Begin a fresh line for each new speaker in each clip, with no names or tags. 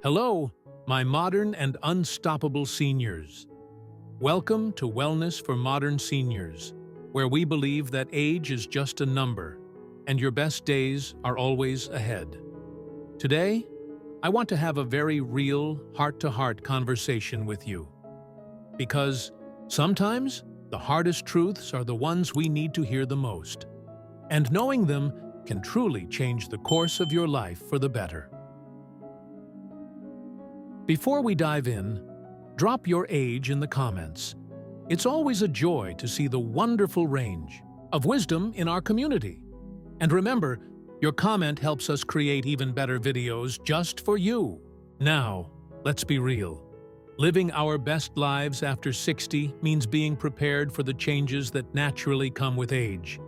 Hello, my modern and unstoppable seniors. Welcome to Wellness for Modern Seniors, where we believe that age is just a number, and your best days are always ahead. Today, I want to have a very real, heart-to-heart conversation with you. Because sometimes, the hardest truths are the ones we need to hear the most. And knowing them can truly change the course of your life for the better. Before we dive in, drop your age in the comments. It's always a joy to see the wonderful range of wisdom in our community. And remember, your comment helps us create even better videos just for you. Now, let's be real. Living our best lives after 60 means being prepared for the changes that naturally come with age.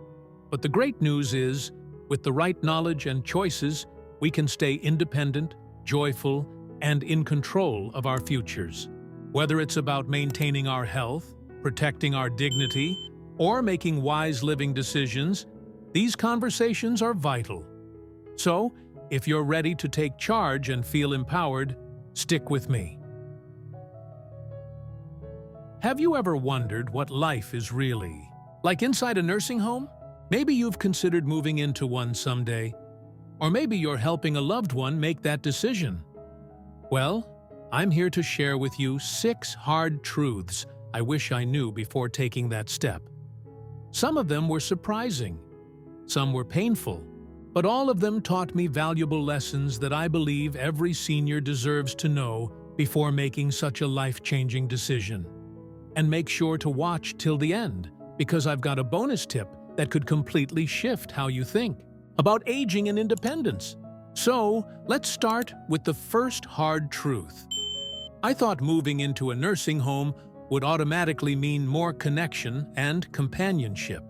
But the great news is, with the right knowledge and choices, we can stay independent, joyful, and in control of our futures. Whether it's about maintaining our health, protecting our dignity, or making wise living decisions, these conversations are vital. So, if you're ready to take charge and feel empowered, stick with me. Have you ever wondered what life is really like inside a nursing home? Maybe you've considered moving into one someday. Or maybe you're helping a loved one make that decision. Well, I'm here to share with you 6 hard truths I wish I knew before taking that step. Some of them were surprising, some were painful, but all of them taught me valuable lessons that I believe every senior deserves to know before making such a life-changing decision. And make sure to watch till the end, because I've got a bonus tip that could completely shift how you think about aging and independence. So, let's start with the first hard truth. I thought moving into a nursing home would automatically mean more connection and companionship.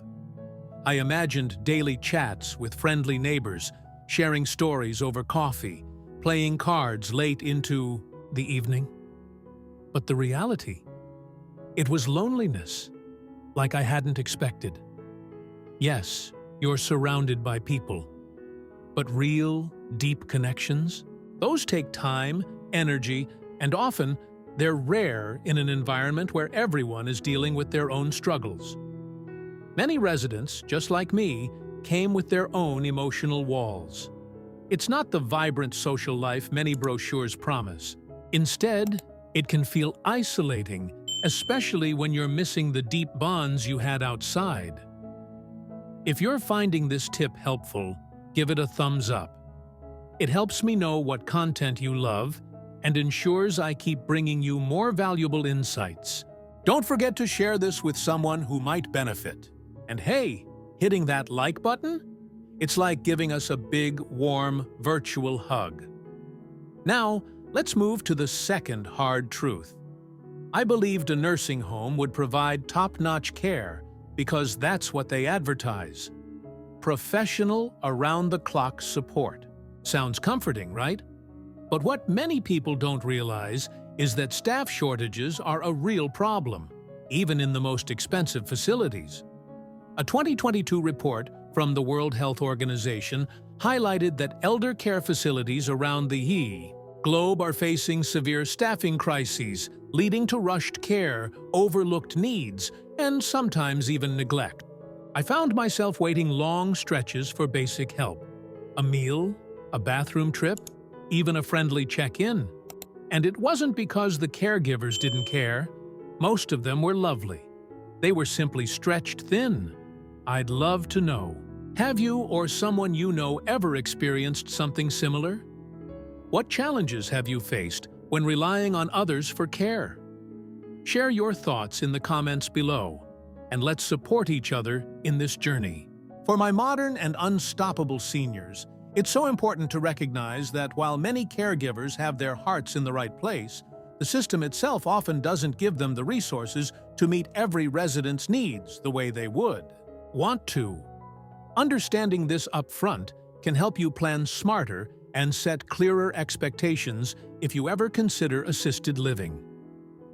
I imagined daily chats with friendly neighbors, sharing stories over coffee, playing cards late into the evening. But the reality? It was loneliness, like I hadn't expected. Yes, you're surrounded by people, but real, deep connections? Those take time, energy, and often they're rare in an environment where everyone is dealing with their own struggles. Many residents, just like me, came with their own emotional walls. It's not the vibrant social life many brochures promise. Instead, it can feel isolating, especially when you're missing the deep bonds you had outside. If you're finding this tip helpful, give it a thumbs up. It helps me know what content you love and ensures I keep bringing you more valuable insights. Don't forget to share this with someone who might benefit. And hey, hitting that like button? It's like giving us a big, warm, virtual hug. Now, let's move to the second hard truth. I believed a nursing home would provide top-notch care because that's what they advertise. Professional, around-the-clock support. Sounds comforting, right? But what many people don't realize is that staff shortages are a real problem, even in the most expensive facilities. A 2022 report from the World Health Organization highlighted that elder care facilities around the globe are facing severe staffing crises, leading to rushed care, overlooked needs, and sometimes even neglect. I found myself waiting long stretches for basic help. A meal, a bathroom trip, even a friendly check-in. And it wasn't because the caregivers didn't care. Most of them were lovely. They were simply stretched thin. I'd love to know, have you or someone you know ever experienced something similar? What challenges have you faced when relying on others for care? Share your thoughts in the comments below, and let's support each other in this journey. For my modern and unstoppable seniors, it's so important to recognize that while many caregivers have their hearts in the right place, the system itself often doesn't give them the resources to meet every resident's needs the way they would want to. Understanding this up front can help you plan smarter and set clearer expectations if you ever consider assisted living.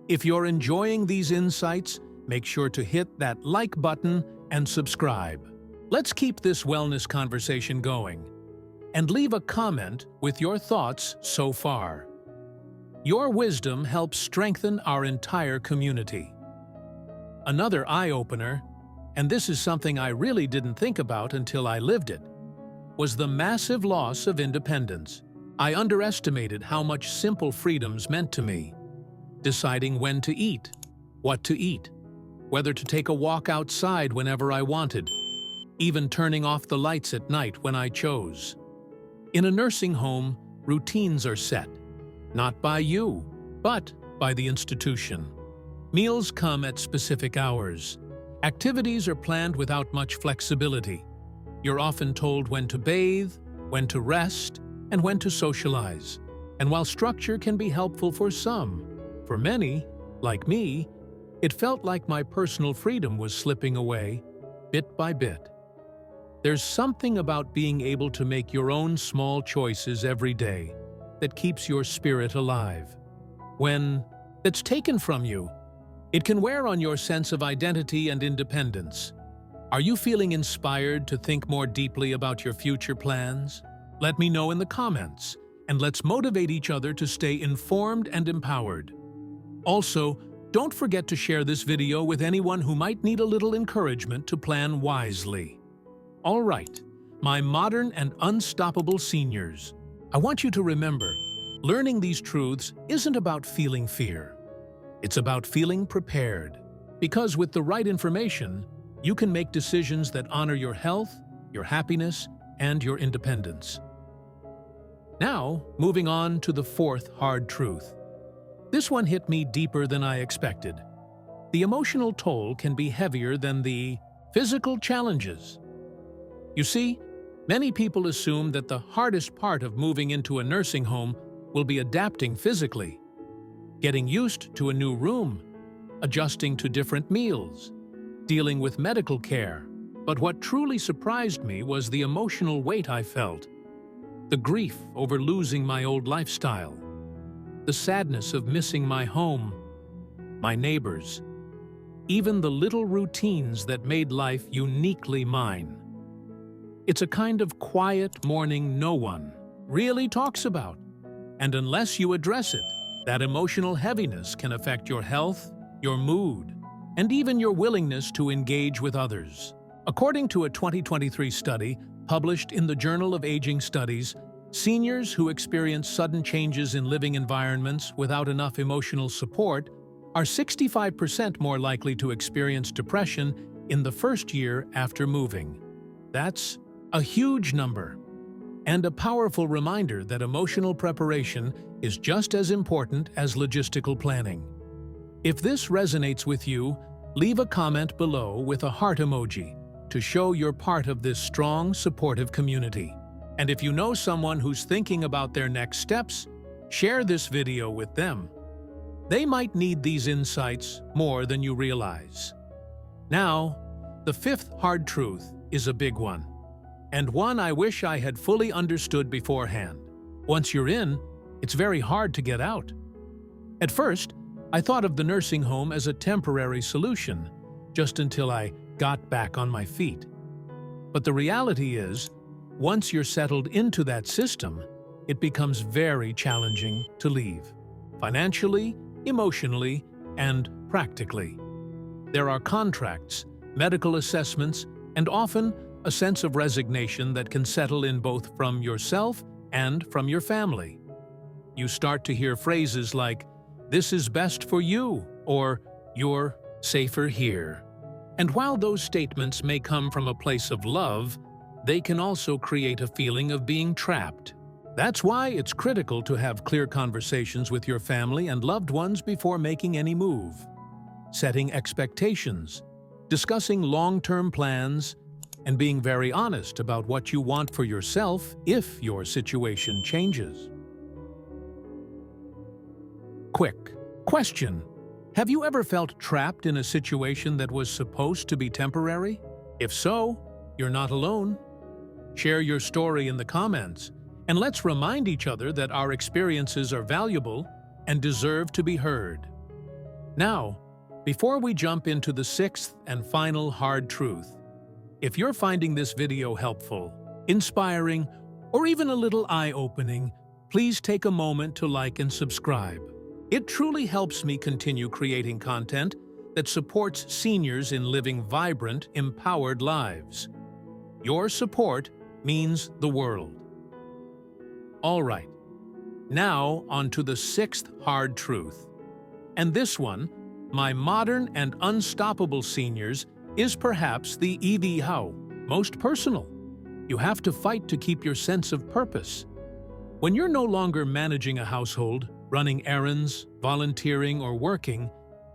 If you're enjoying these insights, make sure to hit that like button and subscribe. Let's keep this wellness conversation going. And leave a comment with your thoughts so far. Your wisdom helps strengthen our entire community. Another eye-opener, and this is something I really didn't think about until I lived it, was the massive loss of independence. I underestimated how much simple freedoms meant to me. Deciding when to eat, what to eat, whether to take a walk outside whenever I wanted, even turning off the lights at night when I chose. In a nursing home, routines are set, not by you, but by the institution. Meals come at specific hours. Activities are planned without much flexibility. You're often told when to bathe, when to rest, and when to socialize. And while structure can be helpful for some, for many, like me, it felt like my personal freedom was slipping away, bit by bit. There's something about being able to make your own small choices every day that keeps your spirit alive. When it's taken from you, it can wear on your sense of identity and independence. Are you feeling inspired to think more deeply about your future plans? Let me know in the comments, and let's motivate each other to stay informed and empowered. Also, don't forget to share this video with anyone who might need a little encouragement to plan wisely. All right, my modern and unstoppable seniors, I want you to remember, learning these truths isn't about feeling fear. It's about feeling prepared, because with the right information, you can make decisions that honor your health, your happiness, and your independence. Now, moving on to the fourth hard truth. This one hit me deeper than I expected. The emotional toll can be heavier than the physical challenges. You see, many people assume that the hardest part of moving into a nursing home will be adapting physically, getting used to a new room, adjusting to different meals, dealing with medical care. But what truly surprised me was the emotional weight I felt. The grief over losing my old lifestyle, the sadness of missing my home, my neighbors, even the little routines that made life uniquely mine. It's a kind of quiet mourning no one really talks about, and unless you address it, that emotional heaviness can affect your health, your mood, and even your willingness to engage with others. According to a 2023 study published in the Journal of Aging Studies, seniors who experience sudden changes in living environments without enough emotional support are 65% more likely to experience depression in the first year after moving. That's a huge number, and a powerful reminder that emotional preparation is just as important as logistical planning. If this resonates with you, leave a comment below with a heart emoji to show you're part of this strong, supportive community. And if you know someone who's thinking about their next steps, share this video with them. They might need these insights more than you realize. Now, the fifth hard truth is a big one, and one I wish I had fully understood beforehand. Once you're in, it's very hard to get out. At first, I thought of the nursing home as a temporary solution, just until I got back on my feet. But the reality is, once you're settled into that system, it becomes very challenging to leave, financially, emotionally, and practically. There are contracts, medical assessments, and often a sense of resignation that can settle in both from yourself and from your family. You start to hear phrases like, "This is best for you," or "You're safer here." And while those statements may come from a place of love, they can also create a feeling of being trapped. That's why it's critical to have clear conversations with your family and loved ones before making any move. Setting expectations, discussing long-term plans, and being very honest about what you want for yourself if your situation changes. Quick question. Have you ever felt trapped in a situation that was supposed to be temporary? If so, you're not alone. Share your story in the comments, and let's remind each other that our experiences are valuable and deserve to be heard. Now, before we jump into the sixth and final hard truth, if you're finding this video helpful, inspiring, or even a little eye-opening, please take a moment to like and subscribe. It truly helps me continue creating content that supports seniors in living vibrant, empowered lives. Your support means the world. All right, now on to the sixth hard truth. And this one, my modern and unstoppable seniors, is perhaps the EV most personal. You have to fight to keep your sense of purpose. When you're no longer managing a household, running errands, volunteering, or working,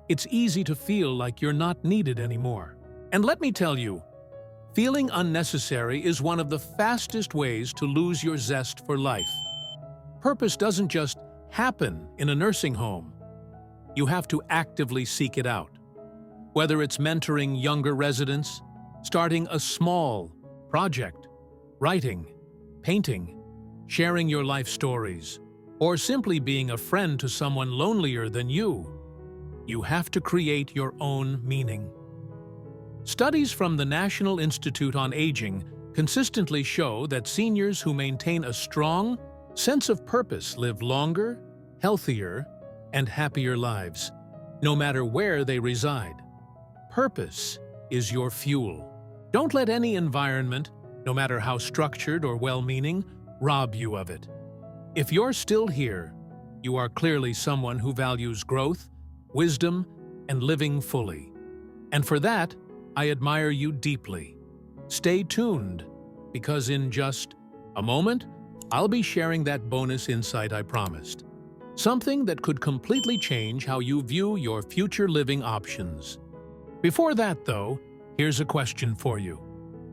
it's easy to feel like you're not needed anymore. And let me tell you, feeling unnecessary is one of the fastest ways to lose your zest for life. Purpose doesn't just happen in a nursing home. You have to actively seek it out. Whether it's mentoring younger residents, starting a small project, writing, painting, sharing your life stories, or simply being a friend to someone lonelier than you have to create your own meaning. Studies from the National Institute on Aging consistently show that seniors who maintain a strong sense of purpose live longer, healthier, and happier lives, no matter where they reside. Purpose is your fuel. Don't let any environment, no matter how structured or well-meaning, rob you of it. If you're still here, you are clearly someone who values growth, wisdom, and living fully. And for that, I admire you deeply. Stay tuned, because in just a moment, I'll be sharing that bonus insight I promised. Something that could completely change how you view your future living options. Before that, though, here's a question for you.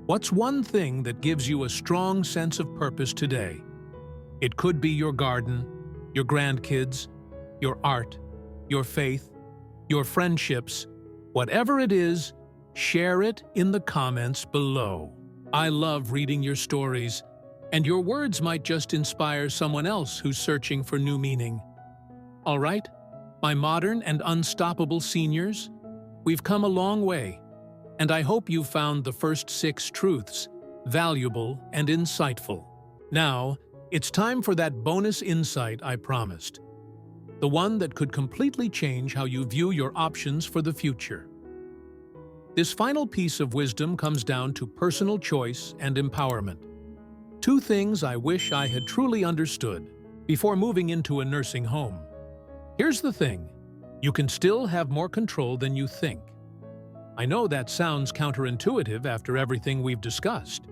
What's one thing that gives you a strong sense of purpose today? It could be your garden, your grandkids, your art, your faith, your friendships. Whatever it is, share it in the comments below. I love reading your stories, and your words might just inspire someone else who's searching for new meaning. All right, my modern and unstoppable seniors, we've come a long way, and I hope you found the first 6 truths valuable and insightful. Now, it's time for that bonus insight I promised. The one that could completely change how you view your options for the future. This final piece of wisdom comes down to personal choice and empowerment. 2 things I wish I had truly understood before moving into a nursing home. Here's the thing, you can still have more control than you think. I know that sounds counterintuitive after everything we've discussed.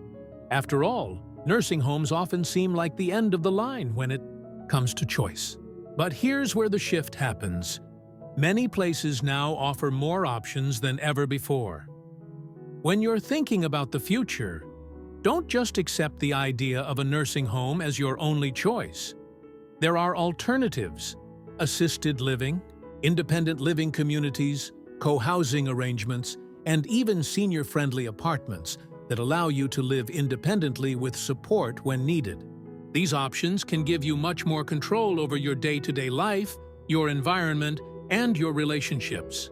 After all, nursing homes often seem like the end of the line when it comes to choice. But here's where the shift happens. Many places now offer more options than ever before. When you're thinking about the future, don't just accept the idea of a nursing home as your only choice. There are alternatives: assisted living, independent living communities, co-housing arrangements, and even senior-friendly apartments that allow you to live independently with support when needed. These options can give you much more control over your day-to-day life, your environment, and your relationships.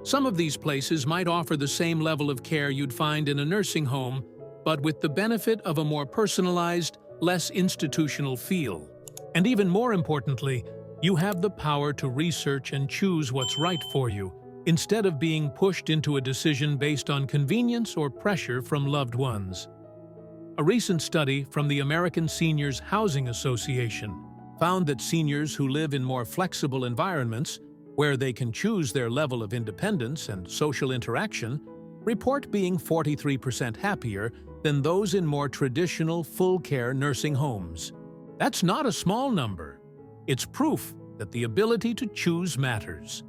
Some of these places might offer the same level of care you'd find in a nursing home, but with the benefit of a more personalized, less institutional feel. And even more importantly, you have the power to research and choose what's right for you, instead of being pushed into a decision based on convenience or pressure from loved ones. A recent study from the American Seniors Housing Association found that seniors who live in more flexible environments, where they can choose their level of independence and social interaction, report being 43% happier than those in more traditional full-care nursing homes. That's not a small number. It's proof that the ability to choose matters.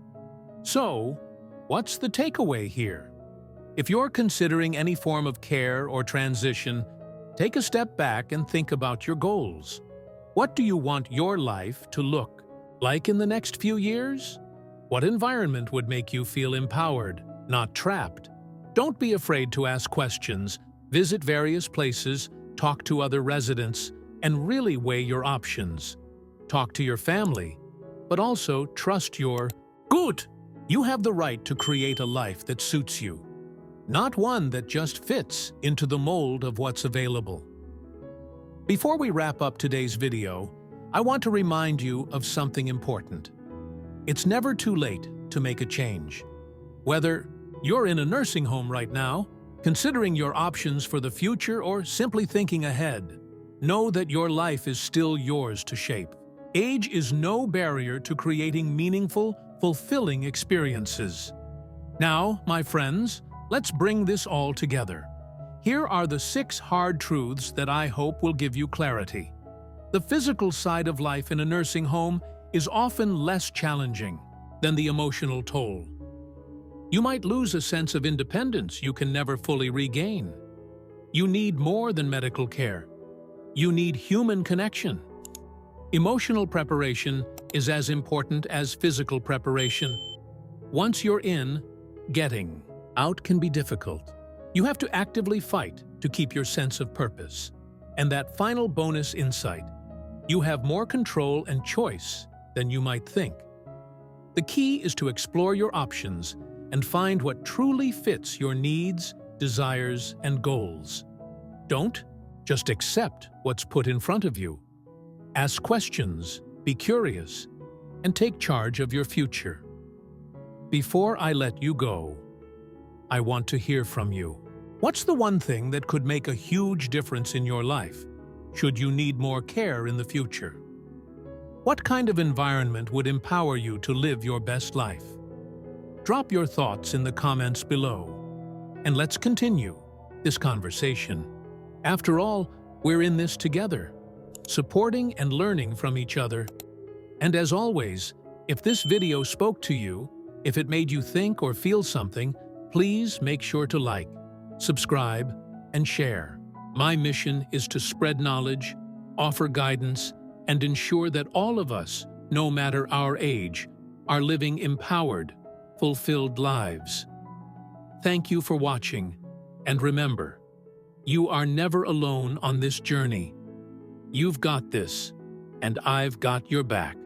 So, what's the takeaway here? If you're considering any form of care or transition, take a step back and think about your goals. What do you want your life to look like in the next few years? What environment would make you feel empowered, not trapped? Don't be afraid to ask questions, visit various places, talk to other residents, and really weigh your options. Talk to your family, but also trust your gut. You have the right to create a life that suits you, not one that just fits into the mold of what's available. Before we wrap up today's video, I want to remind you of something important. It's never too late to make a change. Whether you're in a nursing home right now, considering your options for the future, or simply thinking ahead, know that your life is still yours to shape. Age is no barrier to creating meaningful, fulfilling experiences. Now, my friends, let's bring this all together. Here are the 6 hard truths that I hope will give you clarity. The physical side of life in a nursing home is often less challenging than the emotional toll. You might lose a sense of independence you can never fully regain. You need more than medical care. You need human connection. Emotional preparation is as important as physical preparation. Once you're in, getting out can be difficult. You have to actively fight to keep your sense of purpose. And that final bonus insight: you have more control and choice than you might think. The key is to explore your options and find what truly fits your needs, desires, and goals. Don't just accept what's put in front of you. Ask questions, be curious, and take charge of your future. Before I let you go, I want to hear from you. What's the one thing that could make a huge difference in your life, should you need more care in the future? What kind of environment would empower you to live your best life? Drop your thoughts in the comments below, and let's continue this conversation. After all, we're in this together, supporting and learning from each other. And as always, if this video spoke to you, if it made you think or feel something, please make sure to like, subscribe, and share. My mission is to spread knowledge, offer guidance, and ensure that all of us, no matter our age, are living empowered, fulfilled lives. Thank you for watching, and remember, you are never alone on this journey. You've got this, and I've got your back.